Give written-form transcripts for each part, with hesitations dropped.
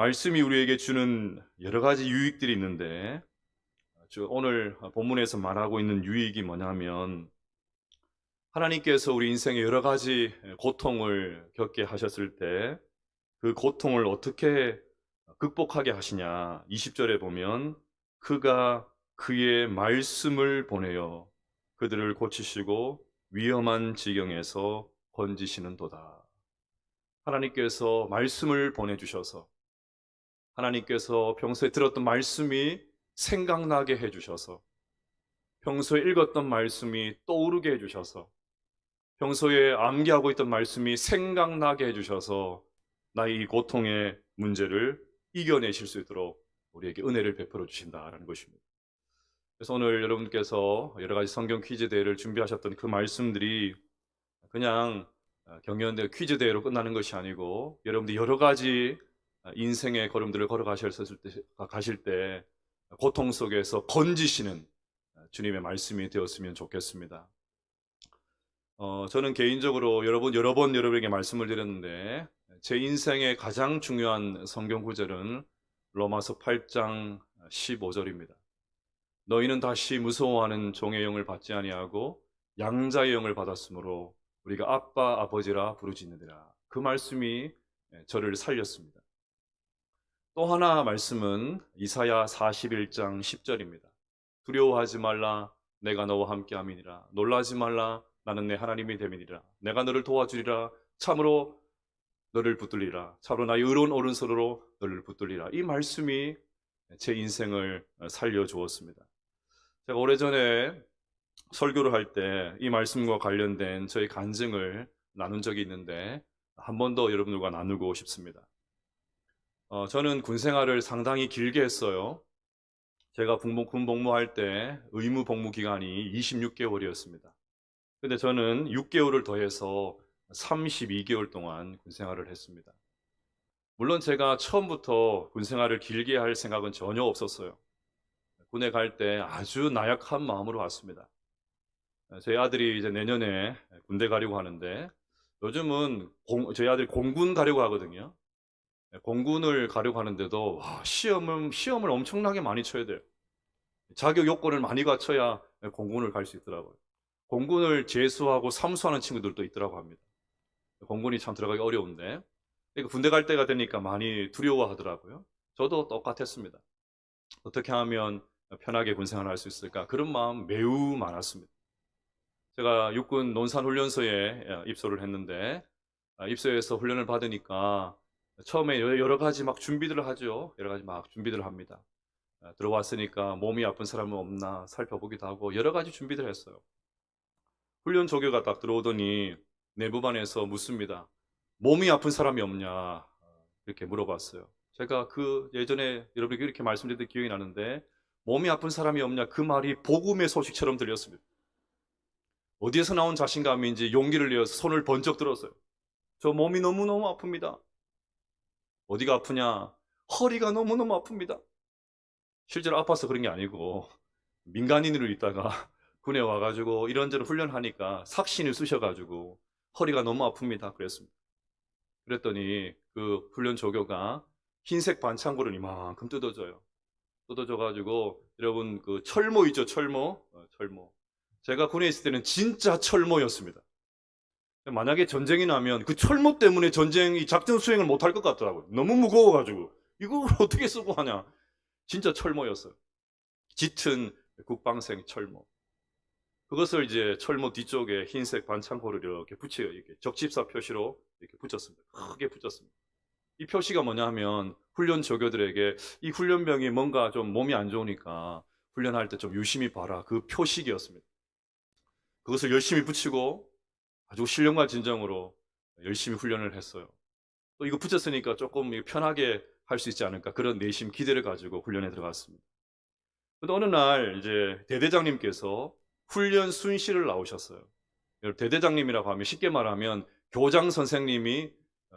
말씀이 우리에게 주는 여러 가지 유익들이 있는데 오늘 본문에서 말하고 있는 유익이 뭐냐면 하나님께서 우리 인생에 여러 가지 고통을 겪게 하셨을 때 그 고통을 어떻게 극복하게 하시냐. 20절에 보면 그가 그의 말씀을 보내어 그들을 고치시고 위험한 지경에서 건지시는도다. 하나님께서 말씀을 보내주셔서 하나님께서 평소에 들었던 말씀이 생각나게 해주셔서 평소에 읽었던 말씀이 떠오르게 해주셔서 평소에 암기하고 있던 말씀이 생각나게 해주셔서 나의 이 고통의 문제를 이겨내실 수 있도록 우리에게 은혜를 베풀어 주신다라는 것입니다. 그래서 오늘 여러분께서 여러 가지 성경 퀴즈 대회를 준비하셨던 그 말씀들이 그냥 경연대 퀴즈 대회로 끝나는 것이 아니고 여러분들이 여러 가지 인생의 걸음들을 가실 때 고통 속에서 건지시는 주님의 말씀이 되었으면 좋겠습니다. 저는 개인적으로 여러 번 여러분에게 말씀을 드렸는데 제 인생의 가장 중요한 성경 구절은 로마서 8장 15절입니다. 너희는 다시 무서워하는 종의 영을 받지 아니하고 양자의 영을 받았으므로 우리가 아빠 아버지라 부르짖느니라. 그 말씀이 저를 살렸습니다. 또 하나 말씀은 이사야 41장 10절입니다. 두려워하지 말라 내가 너와 함께함이니라. 놀라지 말라 나는 내 하나님이 됨이니라. 내가 너를 도와주리라. 참으로 너를 붙들리라. 참으로 나의 의로운 오른손으로 너를 붙들리라. 이 말씀이 제 인생을 살려주었습니다. 제가 오래전에 설교를 할 때 이 말씀과 관련된 저의 간증을 나눈 적이 있는데 한 번 더 여러분들과 나누고 싶습니다. 저는 군 생활을 상당히 길게 했어요. 제가 군 복무할 때 의무 복무 기간이 26개월이었습니다. 근데 저는 6개월을 더해서 32개월 동안 군 생활을 했습니다. 물론 제가 처음부터 군 생활을 길게 할 생각은 전혀 없었어요. 군에 갈 때 아주 나약한 마음으로 갔습니다. 저희 아들이 이제 내년에 군대 가려고 하는데 요즘은 저희 아들이 공군 가려고 하거든요. 공군을 가려고 하는데도 시험을 엄청나게 많이 쳐야 돼요. 자격 요건을 많이 갖춰야 공군을 갈 수 있더라고요. 공군을 재수하고 삼수하는 친구들도 있더라고 합니다. 공군이 참 들어가기 어려운데 그러니까 군대 갈 때가 되니까 많이 두려워하더라고요. 저도 똑같았습니다. 어떻게 하면 편하게 군 생활을 할 수 있을까? 그런 마음 매우 많았습니다. 제가 육군 논산훈련소에 입소를 했는데 입소해서 훈련을 받으니까 처음에 여러 가지 막 준비들을 하죠. 여러 가지 막 준비들을 합니다. 들어왔으니까 몸이 아픈 사람은 없나 살펴보기도 하고 여러 가지 준비들을 했어요. 훈련 조교가 딱 들어오더니 내부반에서 묻습니다. 몸이 아픈 사람이 없냐 이렇게 물어봤어요. 제가 그 예전에 여러분에게 이렇게 말씀드렸던 기억이 나는데 몸이 아픈 사람이 없냐 그 말이 복음의 소식처럼 들렸습니다. 어디에서 나온 자신감인지 용기를 내어서 손을 번쩍 들었어요. 저 몸이 너무너무 아픕니다. 어디가 아프냐? 허리가 너무너무 아픕니다. 실제로 아파서 그런 게 아니고 민간인으로 있다가 군에 와가지고 이런저런 훈련하니까 삭신을 쑤셔가지고 허리가 너무 아픕니다. 그랬습니다. 그랬더니 그 훈련 조교가 흰색 반창고를 이만큼 뜯어줘요. 뜯어줘가지고 여러분 그 철모 있죠? 철모. 제가 군에 있을 때는 진짜 철모였습니다. 만약에 전쟁이 나면 그 철모 때문에 전쟁이 작전 수행을 못할 것 같더라고요. 너무 무거워가지고 이걸 어떻게 쓰고 하냐. 진짜 철모였어요. 짙은 국방생 철모. 그것을 이제 철모 뒤쪽에 흰색 반창고를 이렇게 붙여요. 이렇게 적집사 표시로 이렇게 붙였습니다. 크게 붙였습니다. 이 표시가 뭐냐 하면 훈련 조교들에게 이 훈련병이 뭔가 좀 몸이 안 좋으니까 훈련할 때 좀 유심히 봐라. 그 표식이었습니다. 그것을 열심히 붙이고 아주 신령과 진정으로 열심히 훈련을 했어요. 또 이거 붙였으니까 조금 편하게 할 수 있지 않을까 그런 내심 기대를 가지고 훈련에 들어갔습니다. 근데 어느 날 이제 대대장님께서 훈련 순실을 나오셨어요. 대대장님이라고 하면 쉽게 말하면 교장 선생님이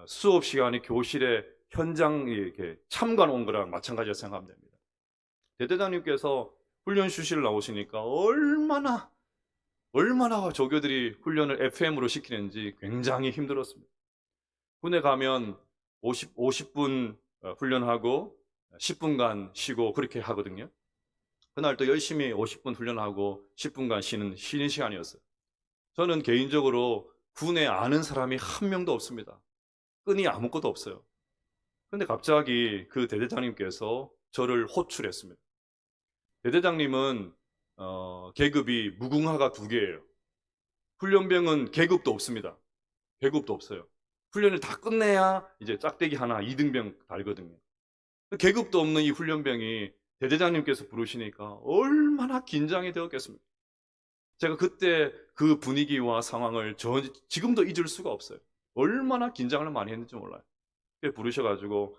수업 시간에 교실에 현장에 이렇게 참관 온 거랑 마찬가지라 생각하면 됩니다. 대대장님께서 훈련 수실을 나오시니까 얼마나 조교들이 훈련을 FM으로 시키는지 굉장히 힘들었습니다. 군에 가면 50분 훈련하고 10분간 쉬고 그렇게 하거든요. 그날 또 열심히 50분 훈련하고 10분간 쉬는 시간이었어요. 저는 개인적으로 군에 아는 사람이 한 명도 없습니다. 끈이 아무것도 없어요. 근데 갑자기 그 대대장님께서 저를 호출했습니다. 대대장님은 계급이 무궁화가 2개예요. 훈련병은 계급도 없습니다. 계급도 없어요. 훈련을 다 끝내야 이제 짝대기 하나 2등병 달거든요. 계급도 없는 이 훈련병이 대대장님께서 부르시니까 얼마나 긴장이 되었겠습니까? 제가 그때 그 분위기와 상황을 지금도 잊을 수가 없어요. 얼마나 긴장을 많이 했는지 몰라요. 부르셔가지고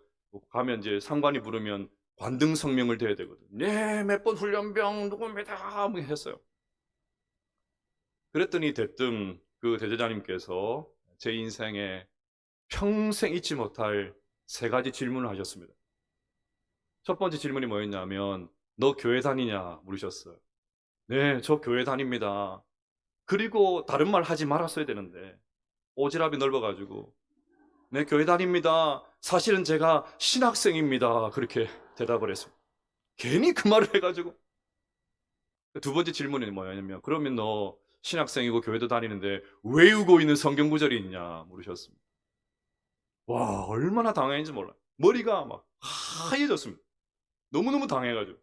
가면 이제 상관이 부르면 관등 성명을 대야 되거든요. 네, 몇 번 훈련병 누구입니다. 뭐 했어요. 그랬더니 대뜸 그 대대장님께서 제 인생에 평생 잊지 못할 3가지 질문을 하셨습니다. 첫 번째 질문이 뭐였냐면 너 교회 다니냐 물으셨어요. 네, 저 교회 다닙니다. 그리고 다른 말 하지 말았어야 되는데 오지랖이 넓어가지고 네, 교회 다닙니다. 사실은 제가 신학생입니다. 그렇게 대답을 했습니다. 괜히 그 말을 해가지고. 두 번째 질문이 뭐였냐면 그러면 너 신학생이고 교회도 다니는데 외우고 있는 성경 구절이 있냐 물으셨습니다. 와, 얼마나 당황했는지 몰라요. 머리가 막 하얘졌습니다. 너무너무 당해가지고.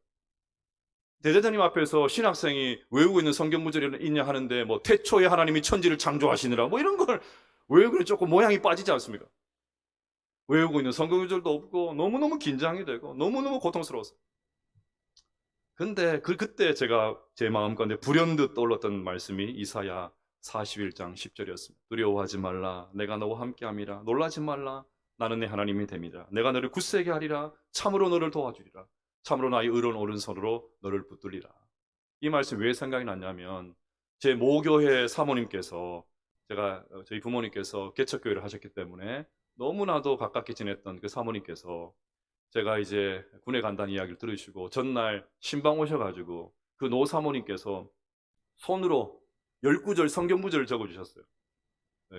대제자님 앞에서 신학생이 외우고 있는 성경 구절이 있냐 하는데 뭐 태초에 하나님이 천지를 창조하시느라 뭐 이런 걸 외우기는 조금 모양이 빠지지 않습니까? 외우고 있는 성경 구절도 없고 너무너무 긴장이 되고 너무너무 고통스러웠어요. 근데 그때 제가 제 마음 가운데 불현듯 떠올랐던 말씀이 이사야 41장 10절이었습니다. 두려워하지 말라. 내가 너와 함께함이라. 놀라지 말라. 나는 내 하나님이 됨이라. 내가 너를 굳세게 하리라. 참으로 너를 도와주리라. 참으로 나의 의로운 오른손으로 너를 붙들리라. 이 말씀이 왜 생각이 났냐면 제 모교회 사모님께서 저희 부모님께서 개척교회를 하셨기 때문에 너무나도 가깝게 지냈던 그 사모님께서 제가 이제 군에 간다는 이야기를 들으시고 전날 신방 오셔가지고 그 노 사모님께서 손으로 10구절 성경 구절을 적어주셨어요.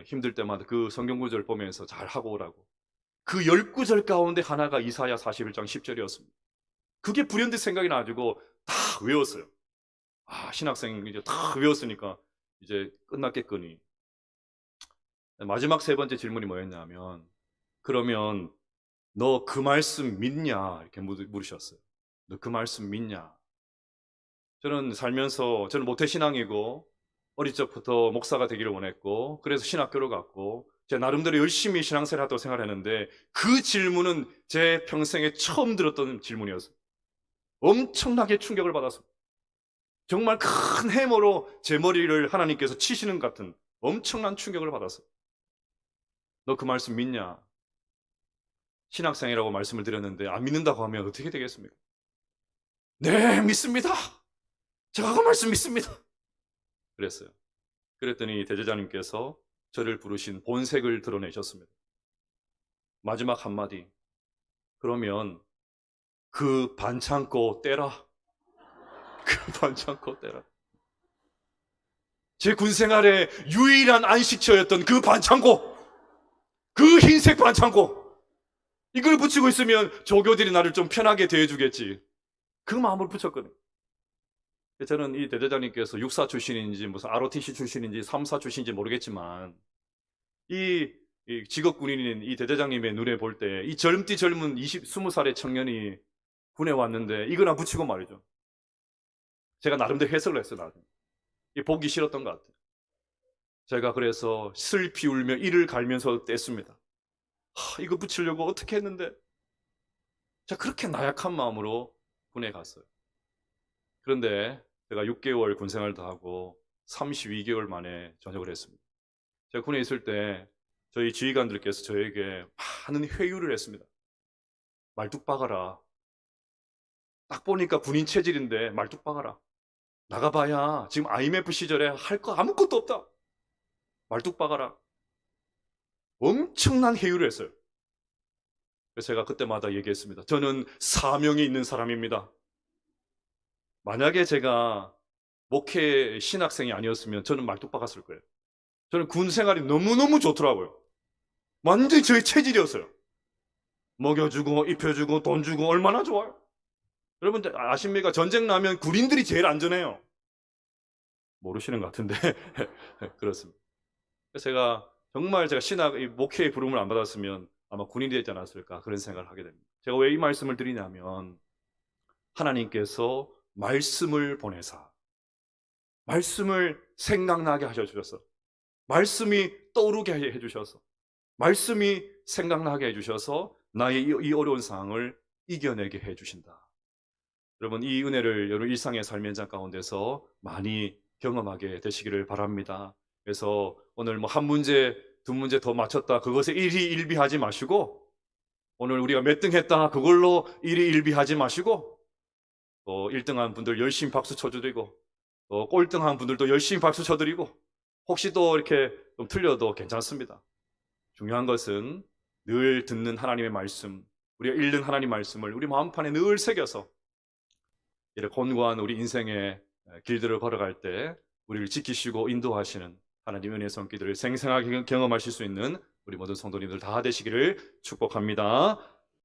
힘들 때마다 그 성경 구절 보면서 잘 하고 오라고. 그 10구절 가운데 하나가 이사야 41장 10절이었습니다. 그게 불현듯 생각이 나가지고 다 외웠어요. 신학생 이제 다 외웠으니까 이제 끝났겠거니. 마지막 3번째 질문이 뭐였냐면 그러면 너 그 말씀 믿냐? 이렇게 물으셨어요. 너 그 말씀 믿냐? 저는 살면서 저는 모태신앙이고 어릴 적부터 목사가 되기를 원했고 그래서 신학교를 갔고 제 나름대로 열심히 신앙생활을 하다고 생각했는데 그 질문은 제 평생에 처음 들었던 질문이었어요. 엄청나게 충격을 받았습니다. 정말 큰 해머로 제 머리를 하나님께서 치시는 것 같은 엄청난 충격을 받았어요. 너 그 말씀 믿냐? 신학생이라고 말씀을 드렸는데 안 믿는다고 하면 어떻게 되겠습니까? 네, 믿습니다. 제가 그 말씀 믿습니다. 그랬어요. 그랬더니 대제자님께서 저를 부르신 본색을 드러내셨습니다. 마지막 한마디. 그러면 그 반창고 떼라. 그 반창고 떼라. 제 군생활의 유일한 안식처였던 그 반창고. 그 흰색 반창고. 이걸 붙이고 있으면 조교들이 나를 좀 편하게 대해주겠지. 그 마음으로 붙였거든요. 저는 이 대대장님께서 육사 출신인지 무슨 ROTC 출신인지 3사 출신인지 모르겠지만 이 직업 군인인 이 대대장님의 눈에 볼 때 이 젊은 20살의 청년이 군에 왔는데 이거나 붙이고 말이죠. 제가 나름대로 해석을 했어요. 나중에. 보기 싫었던 것 같아요. 제가 그래서 슬피 울며 이를 갈면서 뗐습니다. 이거 붙이려고 어떻게 했는데 제가 그렇게 나약한 마음으로 군에 갔어요. 그런데 제가 6개월 군생활도 하고 32개월 만에 전역을 했습니다. 제가 군에 있을 때 저희 지휘관들께서 저에게 많은 회유를 했습니다. 말뚝 박아라. 딱 보니까 군인 체질인데 말뚝 박아라. 나가봐야 지금 IMF 시절에 할 거 아무것도 없다. 말뚝 박아라. 엄청난 회유를 했어요. 그래서 제가 그때마다 얘기했습니다. 저는 사명이 있는 사람입니다. 만약에 제가 목회 신학생이 아니었으면 저는 말뚝 박았을 거예요. 저는 군 생활이 너무너무 좋더라고요. 완전히 저의 체질이었어요. 먹여주고 입혀주고 돈 주고 얼마나 좋아요. 여러분 아십니까? 전쟁 나면 군인들이 제일 안전해요. 모르시는 것 같은데 그렇습니다. 그래서 제가 정말 제가 신학 목회의 부름을 안 받았으면 아마 군인이 되지 않았을까 그런 생각을 하게 됩니다. 제가 왜 이 말씀을 드리냐면 하나님께서 말씀을 보내사 말씀을 생각나게 하셔주셔서 말씀이 떠오르게 해주셔서 말씀이 생각나게 해주셔서 나의 이 어려운 상황을 이겨내게 해주신다. 여러분 이 은혜를 여러분 일상의 삶의 현장 가운데서 많이 경험하게 되시기를 바랍니다. 그래서 오늘 뭐 한 문제 두 문제 더 맞췄다 그것에 일희일비하지 마시고 오늘 우리가 몇 등 했다 그걸로 일희일비하지 마시고 1등한 분들 열심히 박수 쳐드리고 꼴등한 분들도 열심히 박수 쳐드리고 혹시 또 이렇게 좀 틀려도 괜찮습니다. 중요한 것은 늘 듣는 하나님의 말씀, 우리가 읽는 하나님 말씀을 우리 마음판에 늘 새겨서 이렇게 곤고한 우리 인생의 길들을 걸어갈 때 우리를 지키시고 인도하시는 하나님 은혜의 손길들을 생생하게 경험하실 수 있는 우리 모든 성도님들 다 되시기를 축복합니다.